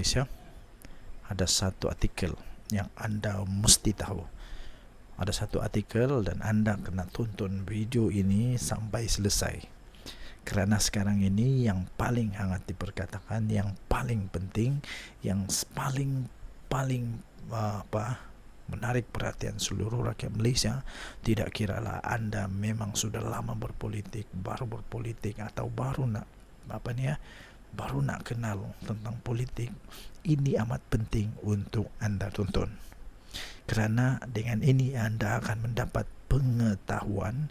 Malaysia, ada satu artikel yang anda mesti tahu. Ada satu artikel dan anda kena tonton video ini sampai selesai. Kerana sekarang ini yang paling hangat diperkatakan, yang paling penting, yang paling menarik perhatian seluruh rakyat Malaysia, tidak kiralah anda memang sudah lama berpolitik, baru berpolitik, atau baru nak kenal tentang politik. Ini amat penting untuk anda tonton, kerana dengan ini anda akan mendapat pengetahuan,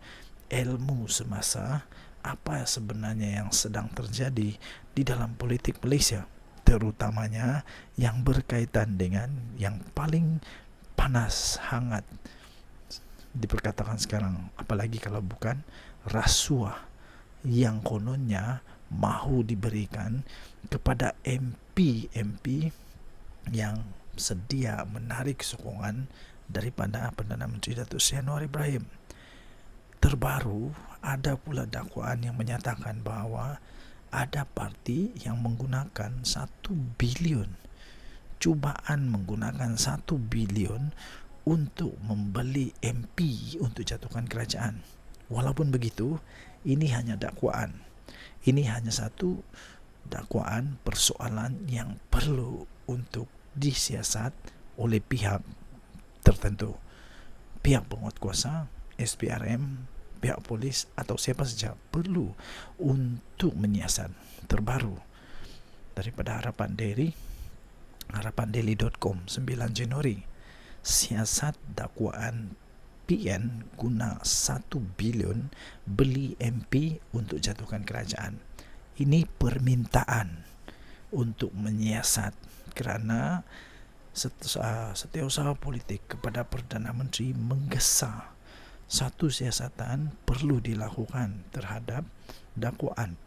ilmu semasa apa sebenarnya yang sedang terjadi di dalam politik Malaysia, terutamanya yang berkaitan dengan yang paling panas, hangat diperkatakan sekarang, apalagi kalau bukan rasuah yang kononnya mahu diberikan kepada MP yang sedia menarik sokongan daripada Perdana Menteri Datuk Seri Anwar Ibrahim. Terbaru, ada pula dakwaan yang menyatakan bahawa ada parti yang menggunakan 1 bilion, cubaan menggunakan 1 bilion untuk membeli MP untuk jatuhkan kerajaan. Walaupun begitu, ini hanya dakwaan. Ini hanya satu dakwaan, persoalan yang perlu untuk disiasat oleh pihak tertentu. Pihak penguatkuasa, SPRM, pihak polis atau siapa saja perlu untuk menyiasat. Terbaru daripada harapandaily.com 9 Januari, siasat dakwaan PN guna 1 bilion beli MP untuk jatuhkan kerajaan. Ini permintaan untuk menyiasat, kerana setiausaha politik kepada Perdana Menteri menggesa satu siasatan perlu dilakukan terhadap dakwaan.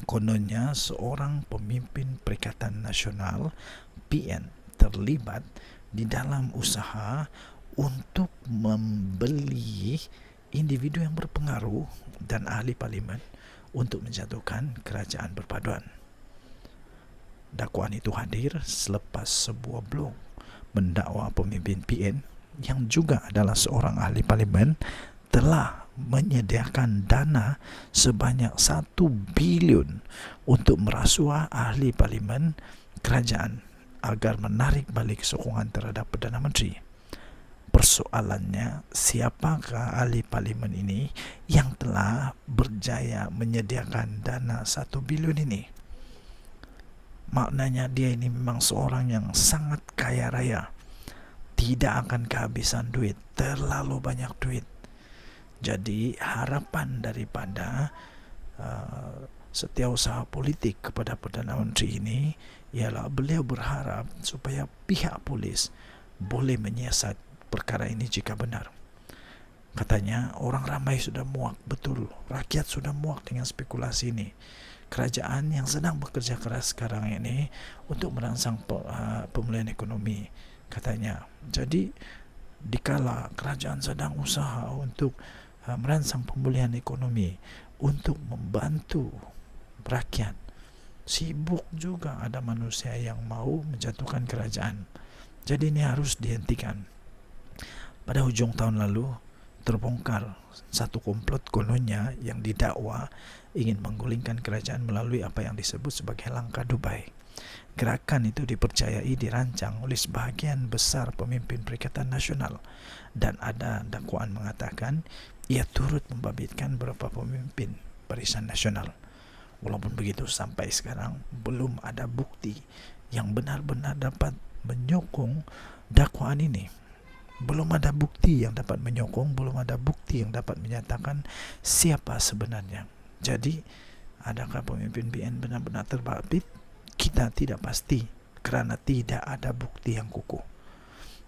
Kononnya seorang pemimpin Perikatan Nasional PN terlibat di dalam usaha untuk membeli individu yang berpengaruh dan ahli parlimen untuk menjatuhkan kerajaan perpaduan. Dakwaan itu hadir selepas sebuah blog mendakwa pemimpin PN yang juga adalah seorang ahli parlimen telah menyediakan dana sebanyak 1 bilion untuk merasuah ahli parlimen kerajaan agar menarik balik sokongan terhadap Perdana Menteri. Persoalannya, siapakah ahli parlimen ini yang telah berjaya menyediakan dana 1 bilion ini? Maknanya dia ini memang seorang yang sangat kaya raya, tidak akan kehabisan duit, terlalu banyak duit. Jadi harapan daripada setiausaha politik kepada Perdana Menteri ini ialah beliau berharap supaya pihak polis boleh menyiasat perkara ini jika benar. Katanya orang ramai sudah muak, betul, rakyat sudah muak dengan spekulasi ini. Kerajaan yang sedang bekerja keras sekarang ini untuk merangsang pemulihan ekonomi, katanya. Jadi dikala kerajaan sedang usaha untuk merangsang pemulihan ekonomi, untuk membantu rakyat, sibuk juga ada manusia yang mau menjatuhkan kerajaan. Jadi ini harus dihentikan. Pada hujung tahun lalu terbongkar satu komplot kononnya yang didakwa ingin menggulingkan kerajaan melalui apa yang disebut sebagai langkah Dubai. Gerakan itu dipercayai dirancang oleh sebahagian besar pemimpin Perikatan Nasional, dan ada dakwaan mengatakan ia turut membabitkan beberapa pemimpin Barisan Nasional. Walaupun begitu, sampai sekarang belum ada bukti yang benar-benar dapat menyokong dakwaan ini. Belum ada bukti yang dapat menyokong, belum ada bukti yang dapat menyatakan siapa sebenarnya. Jadi, adakah pemimpin BN benar-benar terbabit? Kita tidak pasti, kerana tidak ada bukti yang kukuh.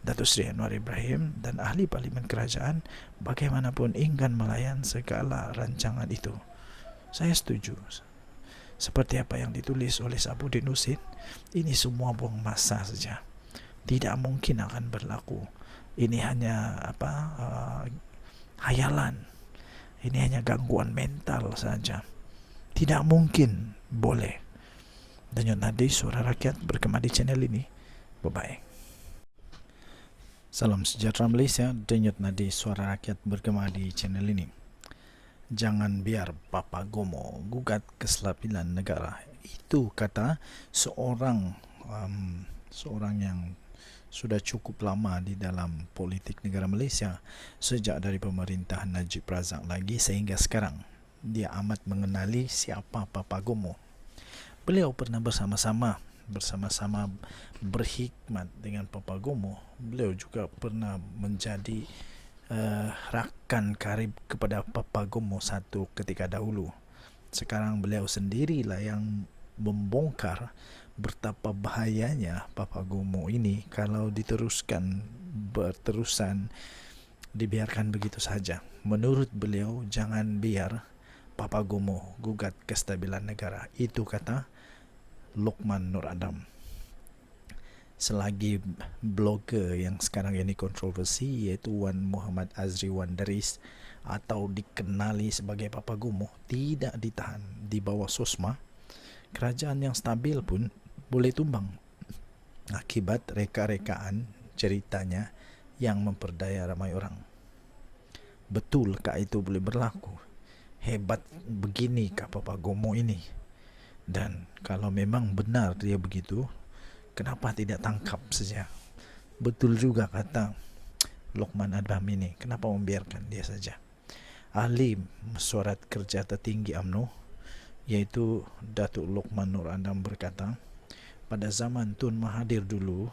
Datuk Seri Anwar Ibrahim dan ahli parlimen kerajaan bagaimanapun enggan melayan segala rancangan itu. Saya setuju. Seperti apa yang ditulis oleh Sabuddin Husin, ini semua buang masa saja. Tidak mungkin akan berlaku. Ini hanya hayalan. Ini hanya gangguan mental saja. Tidak mungkin boleh. Denyut nadi suara rakyat bergema di channel ini. Bye-bye. Salam sejahtera Malaysia, denyut nadi suara rakyat bergema di channel ini. Jangan biar Papa Gomo gugat kestabilan negara. Itu kata seorang yang sudah cukup lama di dalam politik negara Malaysia, sejak dari pemerintahan Najib Razak lagi sehingga sekarang. Dia amat mengenali siapa Papa Gomo. Beliau pernah bersama-sama berkhidmat dengan Papa Gomo. Beliau juga pernah menjadi rakan karib kepada Papa Gomo satu ketika dahulu. Sekarang beliau sendirilah yang membongkar betapa bahayanya Papa Gomo ini kalau berterusan dibiarkan begitu saja. Menurut beliau, jangan biar Papa Gomo gugat kestabilan negara. Itu kata Luqman Nur Adam. Selagi blogger yang sekarang ini kontroversi, yaitu Wan Muhammad Azri Wan Daris atau dikenali sebagai Papa Gomo, tidak ditahan di bawah SOSMA, kerajaan yang stabil pun boleh tumbang akibat reka-rekaan ceritanya yang memperdaya ramai orang. Betulkah itu boleh berlaku? Hebat beginikah Papa Gomo ini? Dan kalau memang benar dia begitu, kenapa tidak tangkap saja? Betul juga kata Luqman Adam ini, kenapa membiarkan dia saja? Ahli mesyuarat kerja tertinggi UMNO, yaitu Datuk Luqman Nur Adam berkata, pada zaman Tun Mahathir dulu,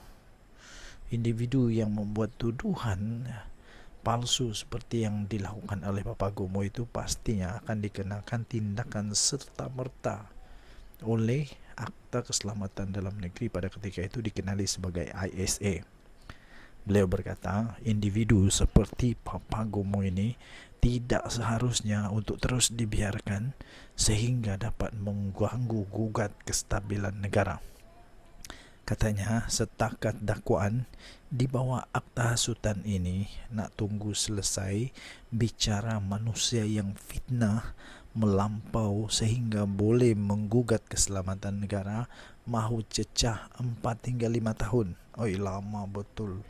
individu yang membuat tuduhan palsu seperti yang dilakukan oleh Papa Gomo itu pastinya akan dikenakan tindakan serta-merta oleh Akta Keselamatan Dalam Negeri, pada ketika itu dikenali sebagai ISA. Beliau berkata, individu seperti Papa Gomo ini tidak seharusnya untuk terus dibiarkan sehingga dapat mengganggu gugat kestabilan negara. Katanya, setakat dakwaan di bawah akta hasutan ini nak tunggu selesai bicara manusia yang fitnah melampau sehingga boleh menggugat keselamatan negara, mahu cecah 4 hingga 5 tahun. Oi, lama betul.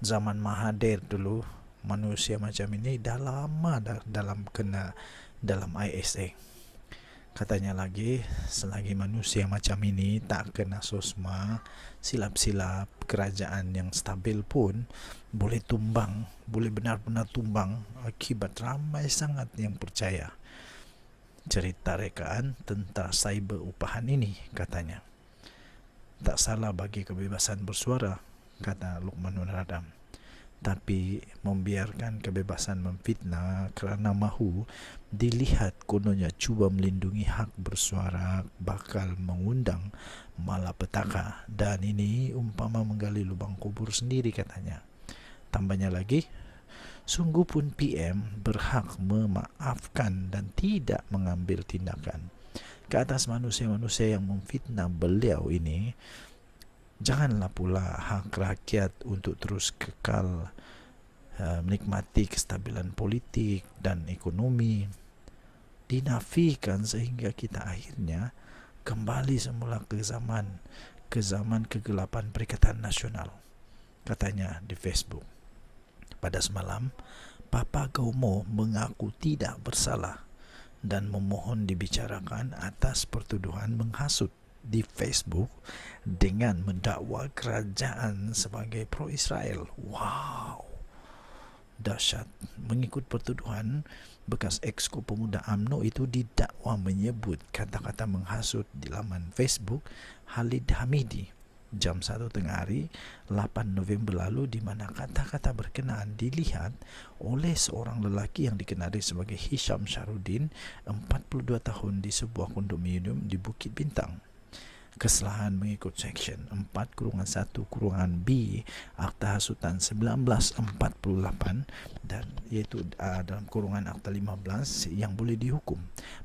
Zaman Mahathir dulu manusia macam ini dah lama dalam ISA. Katanya lagi, selagi manusia macam ini tak kena SOSMA, silap-silap kerajaan yang stabil pun boleh tumbang, boleh benar-benar tumbang akibat ramai sangat yang percaya cerita rekaan tentang cyber upahan ini, katanya. Tak salah bagi kebebasan bersuara, kata Luqman Nur Adam, tapi membiarkan kebebasan memfitnah kerana mahu dilihat kononnya cuba melindungi hak bersuara bakal mengundang malapetaka, dan ini umpama menggali lubang kubur sendiri, katanya. Tambahnya lagi, sungguh pun PM berhak memaafkan dan tidak mengambil tindakan ke atas manusia-manusia yang memfitnah beliau ini. Janganlah pula hak rakyat untuk terus kekal menikmati kestabilan politik dan ekonomi dinafikan sehingga kita akhirnya kembali semula ke zaman kegelapan Perikatan Nasional, katanya di Facebook. Pada semalam, Papa Gomo mengaku tidak bersalah dan memohon dibicarakan atas pertuduhan menghasut di Facebook dengan mendakwa kerajaan sebagai pro-Israel. Wow, dahsyat. Mengikut pertuduhan, bekas Exco Pemuda UMNO itu didakwa menyebut kata-kata menghasut di laman Facebook Khalid Hamidi jam 1 tengah hari 8 November lalu, di mana kata-kata berkenaan dilihat oleh seorang lelaki yang dikenali sebagai Hisham Syahrudin, 42 tahun, di sebuah kondominium di Bukit Bintang. Kesalahan mengikut Seksyen 4-1-B Akta Hasutan 1948 dan iaitu dalam kurungan Akta 15 yang boleh dihukum.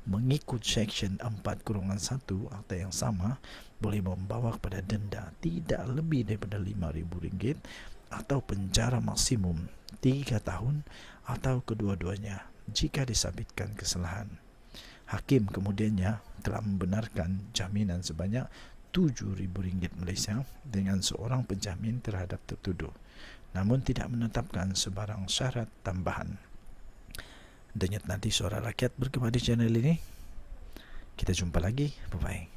Mengikut Seksyen 4-1 Akta yang sama boleh membawa kepada denda tidak lebih daripada RM5,000 atau penjara maksimum 3 tahun atau kedua-duanya jika disabitkan kesalahan. Hakim kemudiannya telah membenarkan jaminan sebanyak RM7,000 Malaysia dengan seorang penjamin terhadap tertuduh, namun tidak menetapkan sebarang syarat tambahan. Denyut nadi suara rakyat bergema di channel ini. Kita jumpa lagi. Bye-bye.